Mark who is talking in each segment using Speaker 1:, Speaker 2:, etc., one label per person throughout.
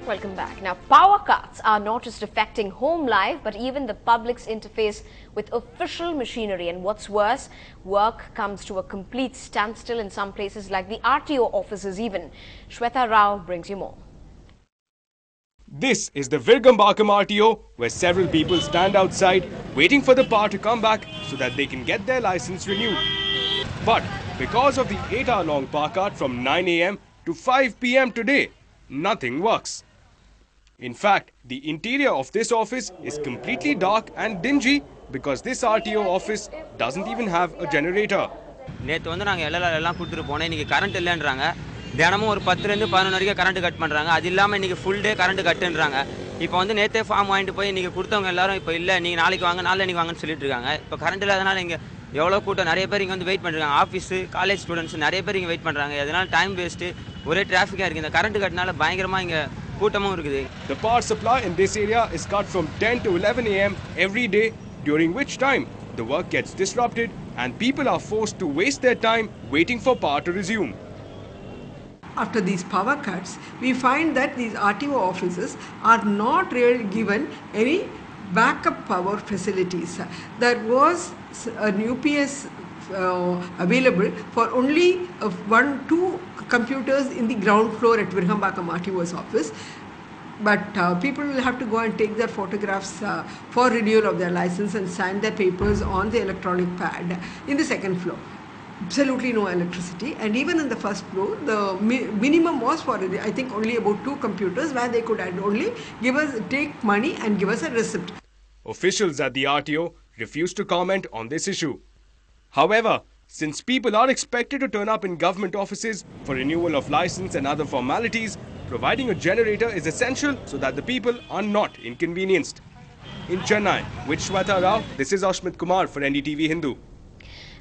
Speaker 1: Welcome back. Now, power cuts are not just affecting home life, but even the public's interface with official machinery. And what's worse, work comes to a complete standstill in some places like the RTO offices even. Shweta Rao brings you more.
Speaker 2: This is the Virgambakam RTO, where several people stand outside waiting for the power to come back so that they can get their license renewed. But because of the 8-hour-long power cut from 9 AM to 5 PM today, nothing works. In fact, the interior of this office is completely dark and dingy because this RTO office doesn't even have a generator.
Speaker 3: தினமும் ஒரு 10 ல இருந்து 11 வரைக்கும் current cut பண்றாங்க. அது இல்லாம இன்னைக்கு full day current கட்ன்றாங்க. இப்போ வந்து நேத்தே ஃபார்ம் வாங்கிட்டு போய் இன்னைக்கு கொடுத்தவங்க எல்லாரும் இப்போ இல்ல நீங்க நாளைக்கு வாங்க நாளைக்கு வாங்கன்னு சொல்லிட்டு இருக்காங்க. இப்போ கரண்ட் இல்லாதனால இங்க எவ்வளவு கூட்டம் நிறைய பேர் இங்க வந்து வெயிட் பண்றாங்க. ஆபீஸ் காலேஜ் ஸ்டூடண்ட்ஸ் நிறைய பேர் இங்க வெயிட் பண்றாங்க. அதனால டைம் வேஸ்ட் ஒரே டிராஃபிக்கா இருக்கு. இந்த கரண்ட் கட்னால பயங்கரமா இங்க கூட்டமும் இருக்குது.
Speaker 2: The power supply in this area is cut from 10 to 11 AM every day, during which time the work gets disrupted and people are forced to waste their time waiting for power to resume.
Speaker 4: After these power cuts, we find that these RTO offices are not really given any backup power facilities. There was an UPS available for only 1-2 computers in the ground floor at Virgambakam RTO's office. But people will have to go and take their photographs for renewal of their license and sign their papers on the electronic pad in the second floor. Absolutely no electricity, and even in the first floor the minimum was for I think only about 2 computers where they could only take money and give us a receipt.
Speaker 2: Officials at the RTO refused to comment on this issue. However, since people are expected to turn up in government offices for renewal of license and other formalities, providing a generator is essential so that the people are not inconvenienced. In Chennai, with Shweta Rao, this is Ashmit Kumar for Ndtv-Hindu.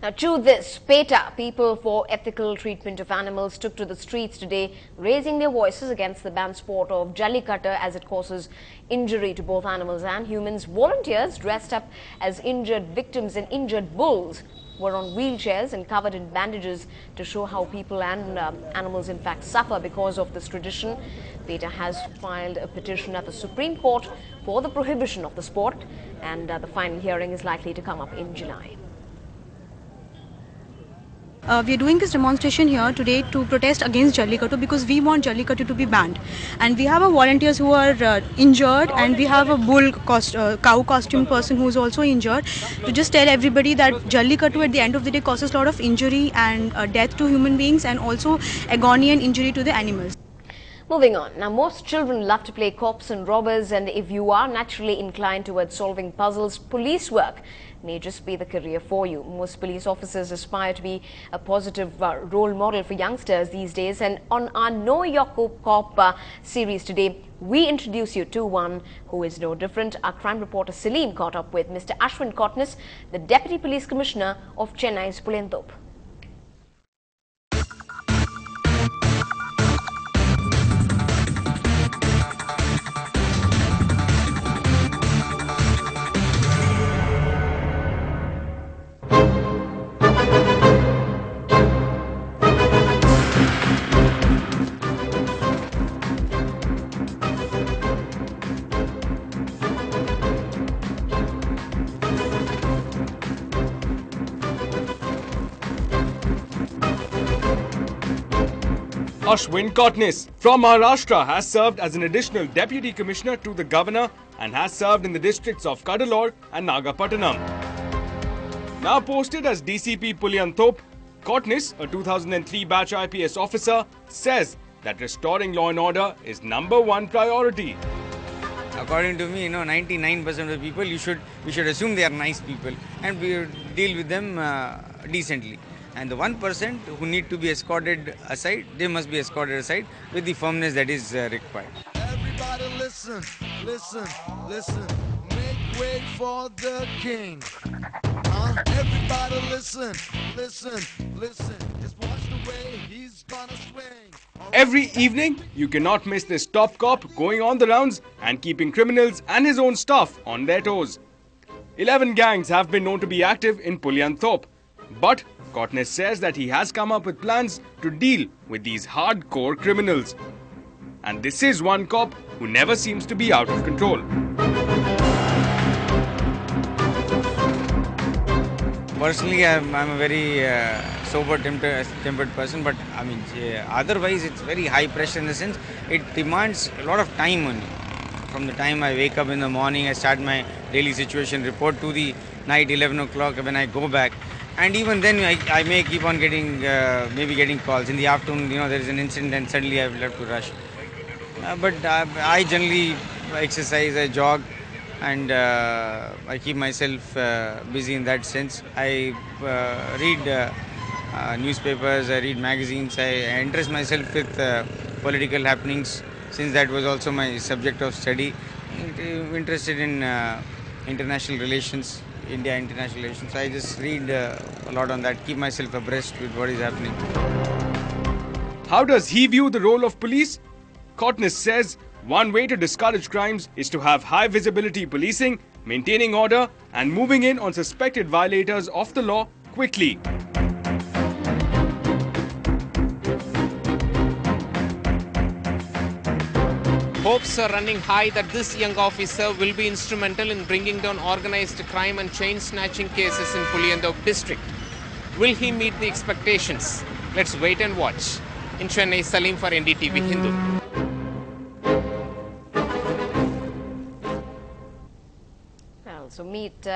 Speaker 1: Now, to this, PETA, People for Ethical Treatment of Animals, took to the streets today, raising their voices against the banned sport of Jallikattu as it causes injury to both animals and humans. Volunteers dressed up as injured victims and injured bulls were on wheelchairs and covered in bandages to show how people and animals in fact suffer because of this tradition. PETA has filed a petition at the Supreme Court for the prohibition of the sport, and the final hearing is likely to come up in July.
Speaker 5: We are doing this demonstration here today to protest against Jallikattu because we want Jallikattu to be banned. And we have volunteers who are injured, and we have a cow costume person who is also injured, to just tell everybody that Jallikattu at the end of the day causes a lot of injury and death to human beings, and also agony and injury to the animals.
Speaker 1: Moving on. Now, most children love to play cops and robbers, and if you are naturally inclined towards solving puzzles, police work may just be the career for you. Most police officers aspire to be a positive role model for youngsters these days, and on our Know Your Cop series today, we introduce you to one who is no different. Our crime reporter Salim caught up with Mr. Ashwin Kotnis, the Deputy Police Commissioner of Chennai's Puliyanthope.
Speaker 2: Ashwin Kotnis from Maharashtra has served as an additional Deputy Commissioner to the Governor and has served in the districts of Cuddalore and Nagapattinam. Now posted as DCP Puliyanthope, Kotnis, a 2003 batch IPS officer, says that restoring law and order is #1 priority.
Speaker 3: According to me, 99% of the people we should assume they are nice people and we deal with them decently. And the 1% who need to be escorted aside, they must be escorted aside with the firmness that is required.
Speaker 6: Everybody listen, listen, listen. Make way for the king. Everybody listen, listen, listen. Just watch the way he's gonna swing.
Speaker 2: Every evening, you cannot miss this top cop going on the rounds and keeping criminals and his own staff on their toes. 11 gangs have been known to be active in Puliyanthope, but Kotnis says that he has come up with plans to deal with these hardcore criminals. And this is one cop who never seems to be out of control.
Speaker 7: Personally, I'm a very sober-tempered person, but I mean, otherwise it's very high pressure in the sense it demands a lot of time on you. From the time I wake up in the morning, I start my daily situation report to the night 11 o'clock when I go back. And even then, I may keep on getting, maybe getting calls. In the afternoon, there is an incident and suddenly I will have to rush. But I generally exercise, I jog, and I keep myself busy in that sense. I read newspapers, I read magazines, I interest myself with political happenings, since that was also my subject of study. Interested in international relations, India international relations. I just read a lot on that, keep myself abreast with what is happening.
Speaker 2: How does he view the role of police? Cotness says one way to discourage crimes is to have high visibility policing, maintaining order and moving in on suspected violators of the law quickly.
Speaker 8: Hopes are running high that this young officer will be instrumental in bringing down organized crime and chain snatching cases in Puliandog district. Will he meet the expectations? Let's wait and watch. In Chennai, Salim for Ndtv-Hindu.
Speaker 1: So meet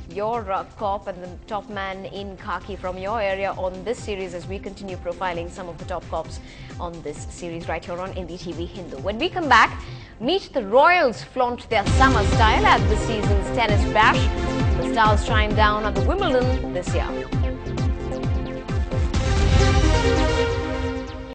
Speaker 1: your cop and the top man in khaki from your area on this series as we continue profiling some of the top cops on this series right here on Ndtv-Hindu. When we come back, meet the Royals flaunt their summer style at this season's tennis bash. The Stars shine down at the Wimbledon this year.